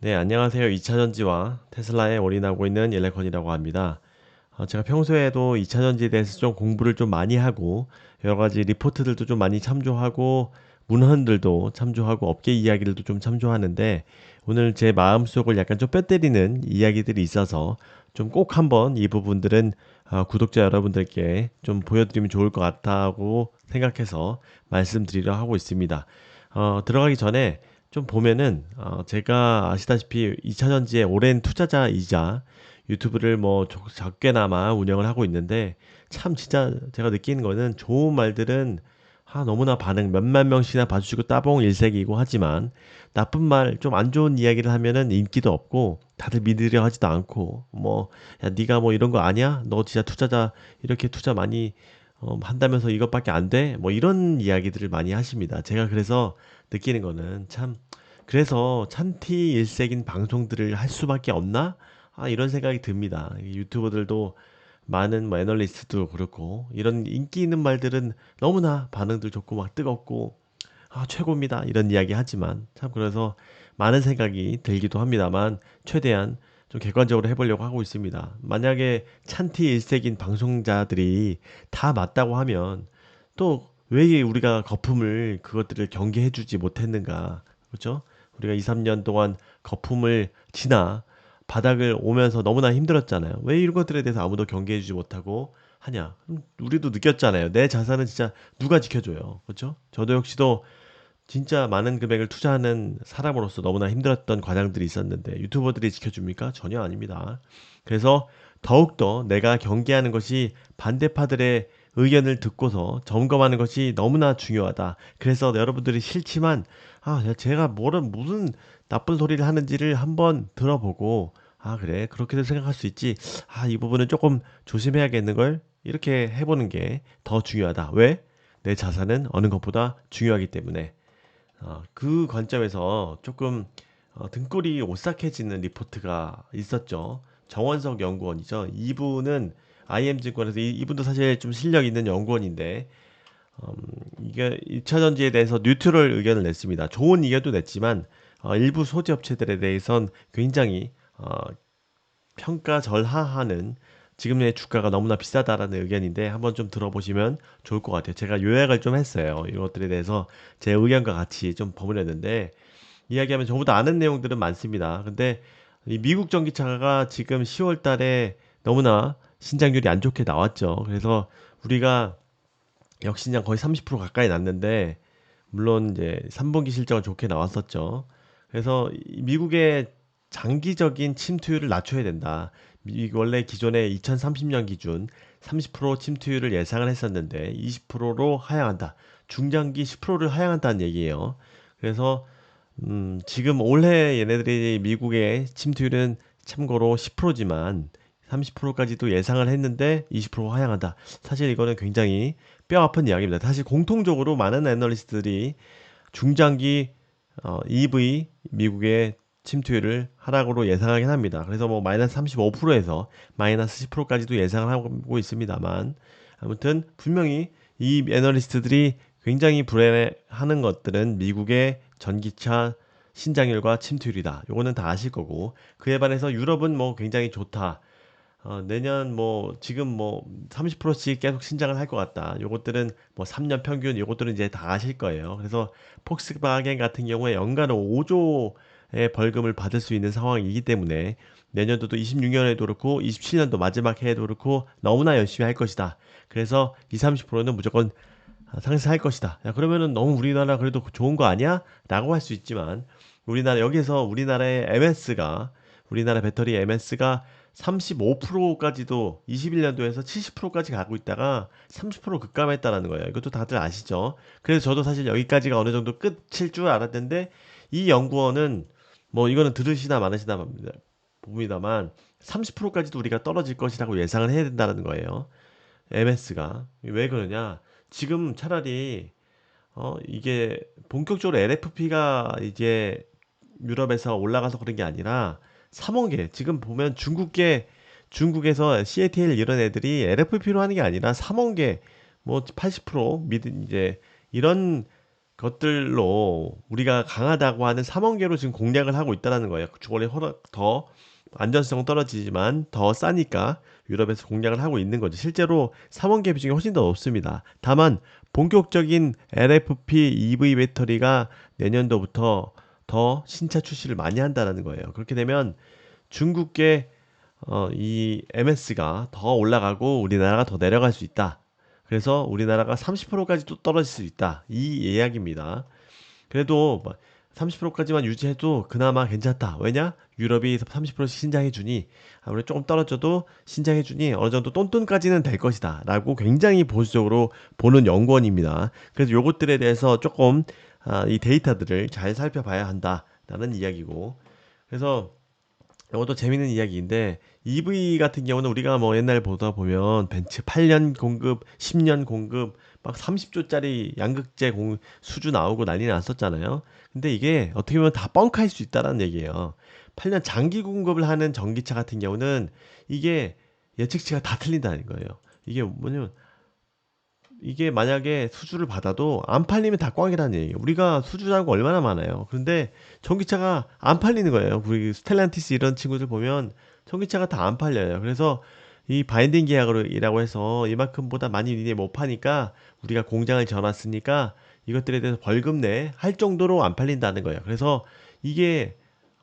네, 안녕하세요. 2차 전지와 테슬라에 올인하고 있는 일레컨이라고 합니다. 제가 평소에도 2차 전지에 대해서 좀 공부를 좀 많이 하고 여러 가지 리포트들도 좀 많이 참조하고 문헌들도 참조하고 업계 이야기들도 좀 참조하는데 오늘 제 마음속을 약간 좀 뼈 때리는 이야기들이 있어서 좀 꼭 한번 이 부분들은 구독자 여러분들께 좀 보여드리면 좋을 것 같다고 생각해서 말씀드리려 하고 있습니다. 들어가기 전에 좀 보면은 제가 아시다시피 2차 전지의 오랜 투자자이자 유튜브를 뭐 적게나마 운영을 하고 있는데 참 진짜 제가 느끼는 거는 좋은 말들은 너무나 반응 몇만 명씩이나 봐주시고 따봉 일색이고 하지만 나쁜 말 좀 안 좋은 이야기를 하면은 인기도 없고 다들 믿으려 하지도 않고 뭐 야 네가 뭐 이런 거 아니야? 너 진짜 투자자 이렇게 투자 많이 한다면서 이것밖에 안 돼? 뭐 이런 이야기들을 많이 하십니다. 제가 그래서 느끼는 거는 참 그래서 찬티 일색인 방송들을 할 수밖에 없나? 이런 생각이 듭니다. 이 유튜버들도 많은 뭐 애널리스트도 그렇고 이런 인기 있는 말들은 너무나 반응들 좋고 막 뜨겁고 최고입니다. 이런 이야기 하지만 참 그래서 많은 생각이 들기도 합니다만 최대한 좀 객관적으로 해보려고 하고 있습니다. 만약에 찬티 일색인 방송자들이 다 맞다고 하면 또 왜 우리가 거품을 그것들을 경계해주지 못했는가? 그렇죠? 우리가 2, 3년 동안 거품을 지나 바닥을 오면서 너무나 힘들었잖아요. 왜 이런 것들에 대해서 아무도 경계해주지 못하고 하냐? 우리도 느꼈잖아요. 내 자산은 진짜 누가 지켜줘요. 그렇죠? 저도 역시도 진짜 많은 금액을 투자하는 사람으로서 너무나 힘들었던 과정들이 있었는데 유튜버들이 지켜줍니까? 전혀 아닙니다. 그래서 더욱더 내가 경계하는 것이 반대파들의 의견을 듣고서 점검하는 것이 너무나 중요하다. 그래서 여러분들이 싫지만 제가 무슨 나쁜 소리를 하는지를 한번 들어보고 그래 그렇게도 생각할 수 있지. 이 부분은 조금 조심해야겠는 걸 이렇게 해보는 게 더 중요하다. 왜? 내 자산은 어느 것보다 중요하기 때문에. 그 관점에서 조금 등골이 오싹해지는 리포트가 있었죠. 정원석 연구원이죠. 이분은 IM증권에서 이분도 사실 좀 실력 있는 연구원인데 음, 이게 2차 전지에 대해서 뉴트럴 의견을 냈습니다. 좋은 의견도 냈지만 일부 소재 업체들에 대해선 굉장히 평가절하하는 지금의 주가가 너무나 비싸다라는 의견인데 한번 좀 들어보시면 좋을 것 같아요. 제가 요약을 좀 했어요. 이것들에 대해서 제 의견과 같이 좀 버무렸는데 이야기하면 저보다 아는 내용들은 많습니다. 근데 이 미국 전기차가 지금 10월 달에 너무나 신장률이 안 좋게 나왔죠. 그래서 우리가 역신장 거의 30% 가까이 났는데 물론 이제 3분기 실적은 좋게 나왔었죠. 그래서 미국의 장기적인 침투율을 낮춰야 된다. 원래 기존에 2030년 기준 30% 침투율을 예상을 했었는데 20%로 하향한다. 중장기 10%를 하향한다는 얘기예요. 그래서 지금 올해 얘네들이 미국의 침투율은 참고로 10%지만 30%까지도 예상을 했는데 20% 하향한다. 사실 이거는 굉장히 뼈 아픈 이야기입니다. 사실 공통적으로 많은 애널리스트들이 중장기 EV 미국의 침투율을 하락으로 예상하긴 합니다. 그래서 뭐 마이너스 35%에서 마이너스 10%까지도 예상을 하고 있습니다만 아무튼 분명히 이 애널리스트들이 굉장히 불안해하는 것들은 미국의 전기차 신장률과 침투율이다. 요거는 다 아실 거고 그에 반해서 유럽은 뭐 굉장히 좋다. 내년 뭐 지금 뭐 30%씩 계속 신장을 할 것 같다. 요것들은 뭐 3년 평균 요것들은 이제 다 아실 거예요. 그래서 폭스바겐 같은 경우에 연간 5조의 벌금을 받을 수 있는 상황이기 때문에 내년도도 26년에도 그렇고 27년도 마지막 해에도 그렇고 너무나 열심히 할 것이다. 그래서 2, 30%는 무조건 상승할 것이다. 야, 그러면은 너무 우리나라 그래도 좋은 거 아니야? 라고 할 수 있지만 우리나라 여기서 우리나라의 MS가 우리나라 배터리 MS가 35%까지도 21년도에서 70%까지 가고 있다가 30% 급감했다라는 거예요. 이것도 다들 아시죠? 그래서 저도 사실 여기까지가 어느 정도 끝일 줄 알았는데 이 연구원은 뭐 이거는 들으시나 마시나 봅니다만 30%까지도 우리가 떨어질 것이라고 예상을 해야 된다는 거예요. MS가 왜 그러냐? 지금 차라리 이게 본격적으로 LFP가 이제 유럽에서 올라가서 그런 게 아니라 3원계 지금 보면 중국에서 CATL 이런 애들이 LFP로 하는 게 아니라 3원계 뭐 80% 미드 이제 이런 것들로 우리가 강하다고 하는 3원계로 지금 공략을 하고 있다는 거예요. 원래 더 안전성 떨어지지만 더 싸니까 유럽에서 공략을 하고 있는 거죠. 실제로 3원계 비중이 훨씬 더 높습니다. 다만 본격적인 LFP EV 배터리가 내년도부터 더 신차 출시를 많이 한다는 거예요. 그렇게 되면 중국계 이 MS가 더 올라가고 우리나라가 더 내려갈 수 있다. 그래서 우리나라가 30%까지 또 떨어질 수 있다. 이 이야기입니다. 그래도 30%까지만 유지해도 그나마 괜찮다. 왜냐? 유럽이 30%씩 신장해주니 아무래도 조금 떨어져도 신장해주니 어느 정도 똔똔까지는 될 것이다. 라고 굉장히 보수적으로 보는 연구원입니다. 그래서 요것들에 대해서 조금 이 데이터들을 잘 살펴봐야 한다라는 이야기고 그래서 이것도 재밌는 이야기인데 EV 같은 경우는 우리가 뭐 옛날 보다 보면 벤츠 8년 공급, 10년 공급 막 30조짜리 양극재 수주 나오고 난리 났었잖아요. 근데 이게 어떻게 보면 다 뻥카일 수 있다라는 얘기예요. 8년 장기 공급을 하는 전기차 같은 경우는 이게 예측치가 다 틀린다는 거예요. 이게 뭐냐면 이게 만약에 수주를 받아도 안 팔리면 다 꽝이라는 얘기예요. 우리가 수주자가 얼마나 많아요. 그런데 전기차가 안 팔리는 거예요. 우리 스텔란티스 이런 친구들 보면 전기차가 다 안 팔려요. 그래서 이 바인딩 계약이라고 해서 이만큼보다 많이 니네 못 파니까 우리가 공장을 지어놨으니까 이것들에 대해서 벌금 내 할 정도로 안 팔린다는 거예요. 그래서 이게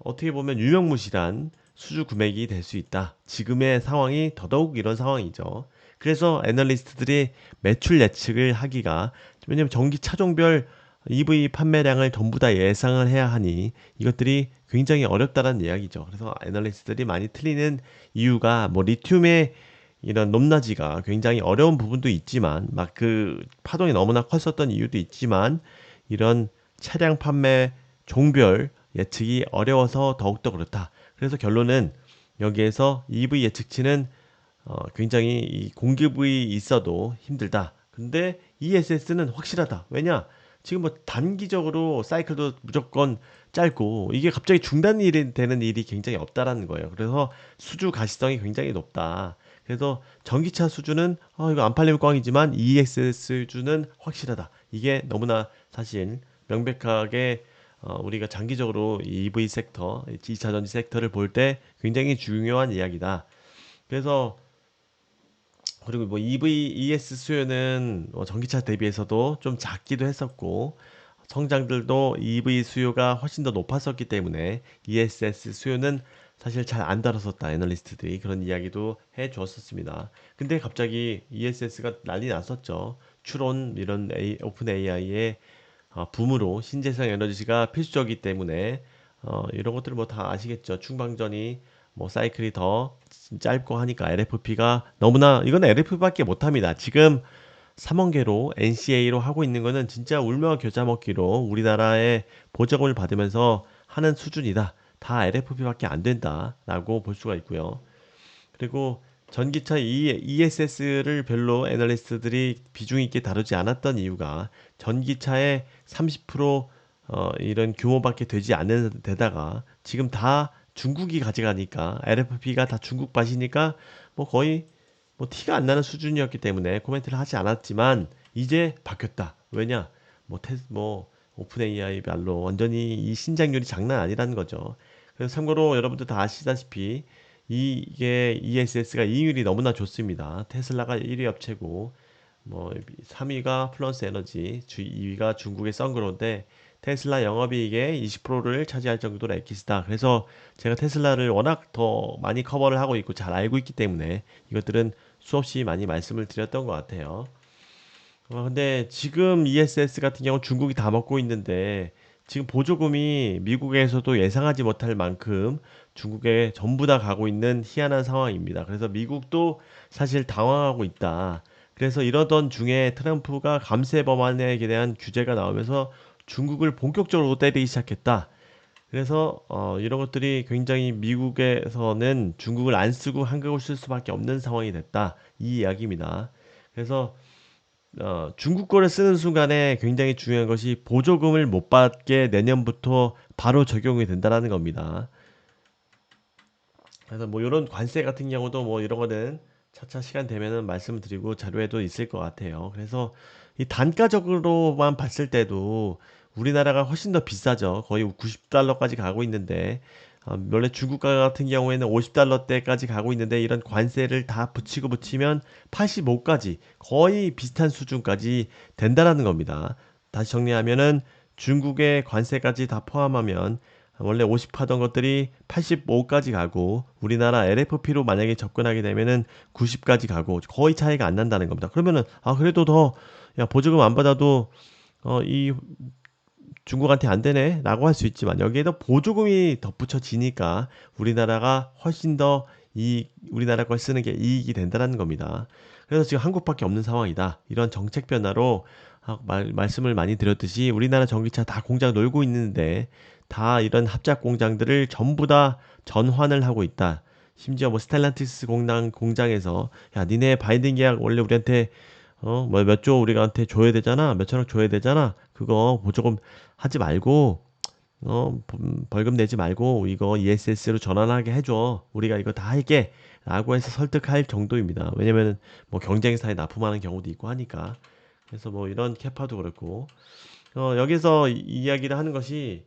어떻게 보면 유명무실한 수주 금액이 될 수 있다. 지금의 상황이 더더욱 이런 상황이죠. 그래서 애널리스트들이 매출 예측을 하기가 왜냐면 전기 차종별 EV 판매량을 전부 다 예상을 해야 하니 이것들이 굉장히 어렵다는 이야기죠. 그래서 애널리스트들이 많이 틀리는 이유가 뭐 리튬의 이런 높낮이가 굉장히 어려운 부분도 있지만 막 그 파동이 너무나 컸었던 이유도 있지만 이런 차량 판매 종별 예측이 어려워서 더욱더 그렇다. 그래서 결론은 여기에서 EV 예측치는 굉장히 이 공급이 있어도 힘들다. 근데 ESS는 확실하다. 왜냐? 지금 뭐 단기적으로 사이클도 무조건 짧고 이게 갑자기 중단이 되는 일이 굉장히 없다라는 거예요. 그래서 수주 가시성이 굉장히 높다. 그래서 전기차 수주는 이거 안 팔리면 꽝이지만 ESS 수주는 확실하다. 이게 너무나 사실 명백하게 우리가 장기적으로 이 EV 섹터, 2차 전지 섹터를 볼 때 굉장히 중요한 이야기다. 그래서 그리고 뭐 EV, ES 수요는 전기차 대비해서도 좀 작기도 했었고 성장들도 EV 수요가 훨씬 더 높았었기 때문에 ESS 수요는 사실 잘 안 다뤘었다 애널리스트들이 그런 이야기도 해 주었었습니다. 근데 갑자기 ESS가 난리 났었죠. 추론 이런 오픈 AI의 붐으로 신재생 에너지가 필수적이기 때문에 이런 것들 뭐 다 아시겠죠. 충방전이 뭐 사이클이 더 짧고 하니까 LFP가 너무나 이건 LFP밖에 못합니다. 지금 3원계로 NCA로 하고 있는 거는 진짜 울며 겨자 먹기로 우리나라의 보조금을 받으면서 하는 수준이다. 다 LFP밖에 안 된다라고 볼 수가 있고요. 그리고 전기차 ESS를 별로 애널리스트들이 비중 있게 다루지 않았던 이유가 전기차의 30% 이런 규모밖에 되지 않는 데다가 지금 다 중국이 가져가니까 LFP가 다 중국 밭이니까 뭐 거의 뭐 티가 안 나는 수준이었기 때문에 코멘트를 하지 않았지만 이제 바뀌었다. 왜냐? 뭐 오픈 AI 말로 완전히 이 신장률이 장난 아니라는 거죠. 그래서 참고로 여러분들 다 아시다시피 이게 ESS가 이익률이 너무나 좋습니다. 테슬라가 1위 업체고 뭐 3위가 플런스 에너지, 2위가 중국의 썬그로인데 테슬라 영업이익의 20%를 차지할 정도로 엑기스다. 그래서 제가 테슬라를 워낙 더 많이 커버를 하고 있고 잘 알고 있기 때문에 이것들은 수없이 많이 말씀을 드렸던 것 같아요. 근데 지금 ESS 같은 경우 중국이 다 먹고 있는데 지금 보조금이 미국에서도 예상하지 못할 만큼 중국에 전부 다 가고 있는 희한한 상황입니다. 그래서 미국도 사실 당황하고 있다. 그래서 이러던 중에 트럼프가 감세 법안에 대한 규제가 나오면서 중국을 본격적으로 때리기 시작했다. 그래서 이런 것들이 굉장히 미국에서는 중국을 안 쓰고 한국을 쓸 수밖에 없는 상황이 됐다. 이 이야기입니다. 그래서 중국 거를 쓰는 순간에 굉장히 중요한 것이 보조금을 못 받게 내년부터 바로 적용이 된다라는 겁니다. 그래서 뭐 이런 관세 같은 경우도 뭐 이런 거는 차차 시간 되면은 말씀을 드리고 자료에도 있을 것 같아요. 그래서 이 단가적으로만 봤을 때도 우리나라가 훨씬 더 비싸죠. 거의 90달러까지 가고 있는데 원래 중국가 같은 경우에는 50달러대까지 가고 있는데 이런 관세를 다 붙이면 85까지 거의 비슷한 수준까지 된다라는 겁니다. 다시 정리하면은 중국의 관세까지 다 포함하면 원래 50 하던 것들이 85까지 가고 우리나라 LFP로 만약에 접근하게 되면은 90까지 가고 거의 차이가 안 난다는 겁니다. 그러면은 그래도 더 야 보조금 안 받아도 이 중국한테 안 되네 라고 할 수 있지만 여기에도 보조금이 덧붙여지니까 우리나라가 훨씬 더 우리나라 걸 쓰는 게 이익이 된다는 겁니다. 그래서 지금 한국밖에 없는 상황이다. 이런 정책 변화로 말씀을 많이 드렸듯이 우리나라 전기차 다 공장 놀고 있는데 다 이런 합작 공장들을 전부 다 전환을 하고 있다. 심지어 뭐 스텔란티스 공장에서 야 니네 바이든 계약 원래 우리한테 뭐 몇 조 우리한테 줘야 되잖아. 몇 천억 줘야 되잖아. 그거 보조금 하지 말고 벌금 내지 말고 이거 ESS로 전환하게 해줘. 우리가 이거 다 할게. 라고 해서 설득할 정도입니다. 왜냐면 뭐 경쟁사에 납품하는 경우도 있고 하니까. 그래서 뭐 이런 캐파도 그렇고 여기서 이야기를 하는 것이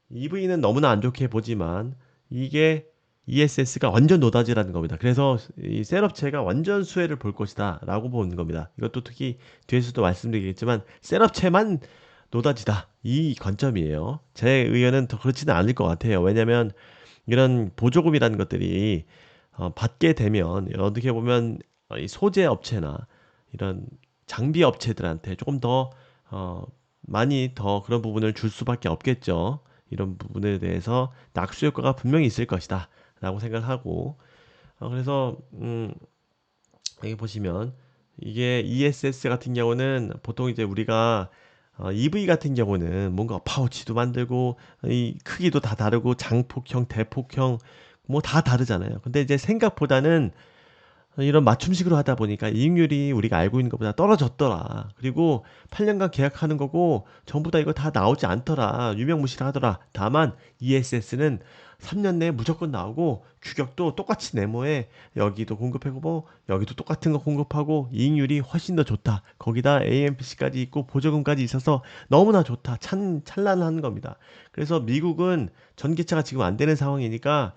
EV는 너무나 안 좋게 보지만 이게 ESS가 완전 노다지라는 겁니다. 그래서 이 셀업체가 완전 수혜를 볼 것이다 라고 보는 겁니다. 이것도 특히 뒤에서도 말씀드리겠지만 셀업체만 노다지다 이 관점이에요. 제 의견은 더 그렇지는 않을 것 같아요. 왜냐하면 이런 보조금이라는 것들이 받게 되면 어떻게 보면 이 소재 업체나 이런 장비 업체들한테 조금 더 많이 더 그런 부분을 줄 수밖에 없겠죠. 이런 부분에 대해서 낙수 효과가 분명히 있을 것이다 라고 생각하고 그래서 여기 보시면 이게 ESS 같은 경우는 보통 이제 우리가 EV 같은 경우는 뭔가 파우치도 만들고 이 크기도 다 다르고 장폭형, 대폭형 뭐 다 다르잖아요. 근데 이제 생각보다는 이런 맞춤식으로 하다 보니까 이익률이 우리가 알고 있는 것보다 떨어졌더라. 그리고 8년간 계약하는 거고 전부 다 이거 다 나오지 않더라. 유명무실하더라. 다만 ESS는 3년 내에 무조건 나오고 규격도 똑같이 네모에 여기도 공급하고 여기도 똑같은 거 공급하고 이익률이 훨씬 더 좋다. 거기다 AMPC까지 있고 보조금까지 있어서 너무나 좋다. 찬란한 겁니다. 그래서 미국은 전기차가 지금 안 되는 상황이니까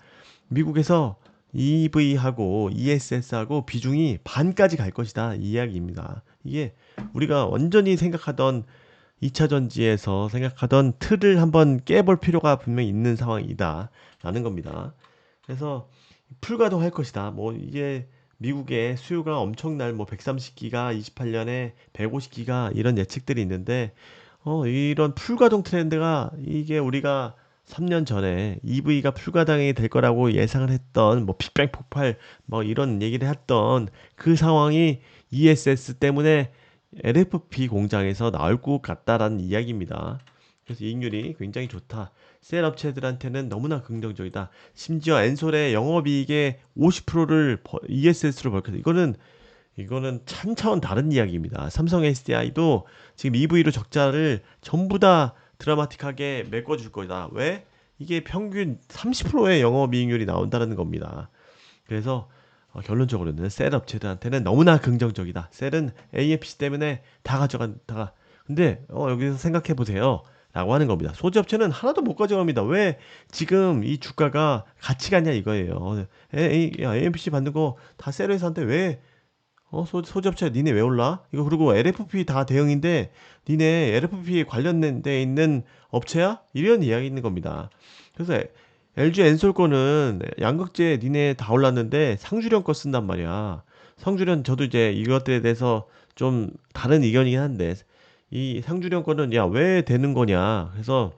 미국에서 EV하고 ESS하고 비중이 반까지 갈 것이다. 이 이야기입니다. 이게 우리가 완전히 생각하던 2차 전지에서 생각하던 틀을 한번 깨볼 필요가 분명히 있는 상황이다. 라는 겁니다. 그래서 불가동할 것이다. 뭐 이게 미국의 수요가 엄청날 뭐 130기가 28년에 150기가 이런 예측들이 있는데 이런 풀가동 트렌드가 이게 우리가 3년 전에 EV가 불가당이 될 거라고 예상을 했던 뭐 빅뱅 폭발 뭐 이런 얘기를 했던 그 상황이 ESS 때문에 LFP 공장에서 나올 것 같다라는 이야기입니다. 그래서 이익률이 굉장히 좋다. 셀 업체들한테는 너무나 긍정적이다. 심지어 엔솔의 영업이익의 50%를 ESS로 벌거든. 이거는 차원 다른 이야기입니다. 삼성 SDI도 지금 EV로 적자를 전부 다 드라마틱하게 메꿔줄 거다. 왜? 이게 평균 30%의 영업이익률이 나온다는 겁니다. 그래서 결론적으로는 셀 업체들한테는 너무나 긍정적이다. 셀은 AFC 때문에 다 가져간다. 근데 여기서 생각해 보세요. 라고 하는 겁니다. 소재 업체는 하나도 못 가져갑니다. 왜 지금 이 주가가 같이 가냐 이거예요. AMPC 받는 거 다 셀 회사인데 왜 소지업체 니네 왜 올라? 이거 그리고 LFP 다 대형인데 니네 LFP 관련된 데 있는 업체야? 이런 이야기 있는 겁니다. 그래서 LG 엔솔 거는 양극재 니네 다 올랐는데 상주련 거 쓴단 말이야. 상주련 저도 이제 이것들에 대해서 좀 다른 의견이긴 한데 이 상주련 거는 야 왜 되는 거냐. 그래서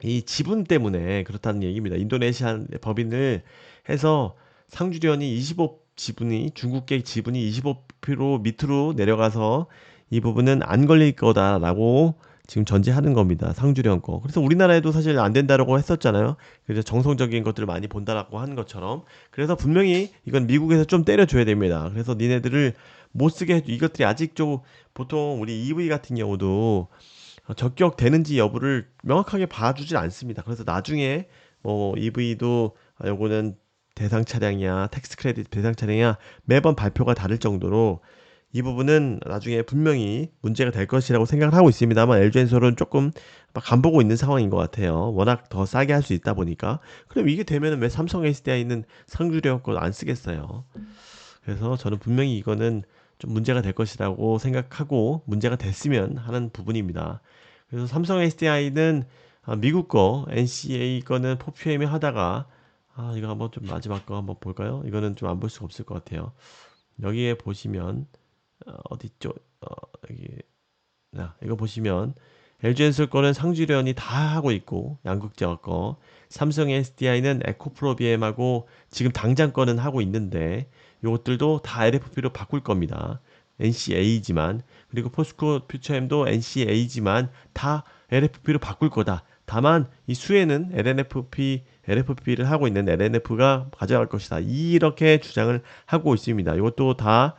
이 지분 때문에 그렇다는 얘기입니다. 인도네시안 법인을 해서 상주련이 25 지분이 중국계 지분이 25% 밑으로 내려가서 이 부분은 안 걸릴 거다라고 지금 전제하는 겁니다. 상주련 거. 그래서 우리나라에도 사실 안 된다라고 했었잖아요. 그래서 정성적인 것들을 많이 본다라고 하는 것처럼. 그래서 분명히 이건 미국에서 좀 때려줘야 됩니다. 그래서 니네들을 못 쓰게 해줘. 이것들이 아직 좀 보통 우리 EV 같은 경우도 적격되는지 여부를 명확하게 봐주질 않습니다. 그래서 나중에 뭐 EV도 요거는 대상 차량이야, 텍스 크레딧 대상 차량이야 매번 발표가 다를 정도로 이 부분은 나중에 분명히 문제가 될 것이라고 생각을 하고 있습니다만 LG엔솔은 조금 막 간보고 있는 상황인 것 같아요. 워낙 더 싸게 할 수 있다 보니까. 그럼 이게 되면은 왜 삼성 SDI는 상주력 거안 쓰겠어요. 그래서 저는 분명히 이거는 좀 문제가 될 것이라고 생각하고 문제가 됐으면 하는 부분입니다. 그래서 삼성 SDI는 미국 거 NCA 거는 포퓨엠이 하다가 이거 한번 좀 마지막 거 한번 볼까요? 이거는 좀 안 볼 수가 없을 것 같아요. 여기에 보시면 어디 쪽 여기 이거 보시면 LG엔솔 거는 상주련이 다 하고 있고 양극재화 거 삼성 SDI는 에코프로비엠하고 지금 당장 거는 하고 있는데 이것들도 다 LFP로 바꿀 겁니다. NCA지만 그리고 포스코 퓨처엠도 NCA지만 다 LFP로 바꿀 거다. 다만 이 수혜는 LFP를 하고 있는 LNF가 가져갈 것이다. 이렇게 주장을 하고 있습니다. 이것도 다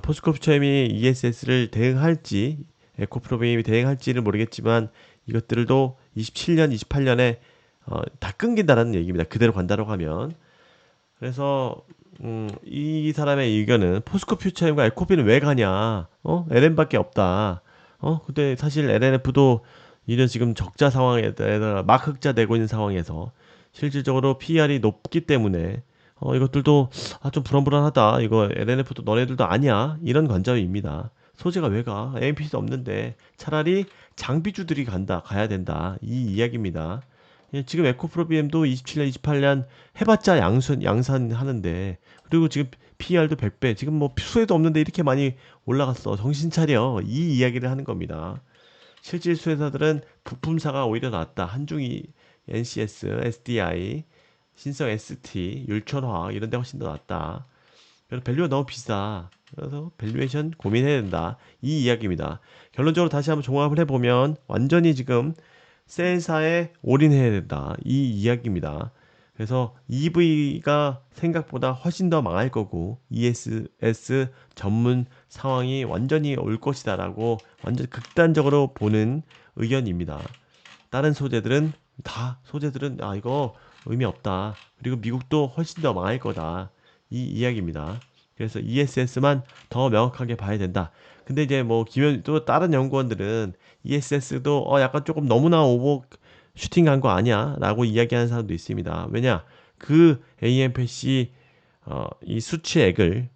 포스코 퓨처엠이 ESS를 대응할지 에코프로비엠이 대응할지는 모르겠지만 이것들도 27년, 28년에 다 끊긴다라는 얘기입니다. 그대로 간다고 하면. 그래서 이 사람의 의견은 포스코 퓨처엠과 에코피는 왜 가냐? LN밖에 없다. 근데 사실 LNF도 이런 지금 적자 상황에다가 막 흑자 되고 있는 상황에서 실질적으로 PER이 높기 때문에 이것들도 좀 불안불안하다. 이거 LNF도 너네들도 아니야. 이런 관점입니다. 소재가 왜 가? AMPC도 없는데 차라리 장비주들이 가야 된다. 이 이야기입니다. 지금 에코프로비엠도 27년, 28년 해봤자 양산 하는데 그리고 지금 PER도 100배 지금 뭐 수혜도 없는데 이렇게 많이 올라갔어. 정신 차려. 이 이야기를 하는 겁니다. 실질 수혜사들은 부품사가 오히려 낫다. 한중이, NCS, SDI, 신성 ST, 율천화학 이런 데 훨씬 더 낫다. 그래서 밸류가 너무 비싸. 그래서 밸류에이션 고민해야 된다. 이 이야기입니다. 결론적으로 다시 한번 종합을 해보면 완전히 지금 셀사에 올인해야 된다. 이 이야기입니다. 그래서 EV가 생각보다 훨씬 더 망할 거고 ESS 전문 상황이 완전히 올 것이다라고 완전 극단적으로 보는 의견입니다. 다른 소재들은 이거 의미 없다. 그리고 미국도 훨씬 더 망할 거다. 이 이야기입니다. 그래서 ESS만 더 명확하게 봐야 된다. 근데 이제 뭐 또 다른 연구원들은 ESS도 약간 조금 너무나 오버 슈팅한 거 아니야? 라고 이야기하는 사람도 있습니다. 왜냐? 그 AMPC 이 수취액을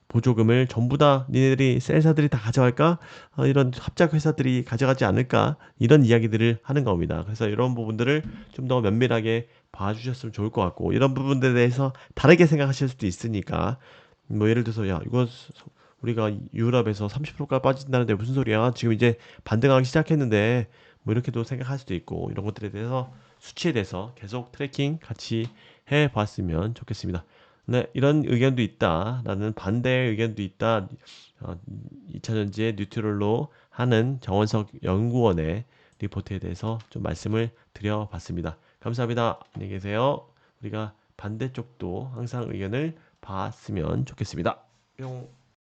보조금을 전부 다 니네들이 셀사들이 다 가져갈까? 이런 합작 회사들이 가져가지 않을까? 이런 이야기들을 하는 겁니다. 그래서 이런 부분들을 좀 더 면밀하게 봐주셨으면 좋을 것 같고 이런 부분들에 대해서 다르게 생각하실 수도 있으니까 뭐 예를 들어서 야 이거 우리가 유럽에서 30%가 빠진다는데 무슨 소리야? 지금 이제 반등하기 시작했는데 뭐 이렇게도 생각할 수도 있고 이런 것들에 대해서 수치에 대해서 계속 트래킹 같이 해 봤으면 좋겠습니다. 네, 이런 의견도 있다. 라는 반대의 의견도 있다. 2차전지의 뉴트럴로 하는 정원석 연구원의 리포트에 대해서 좀 말씀을 드려봤습니다. 감사합니다. 안녕히 계세요. 우리가 반대쪽도 항상 의견을 봤으면 좋겠습니다. 뿅.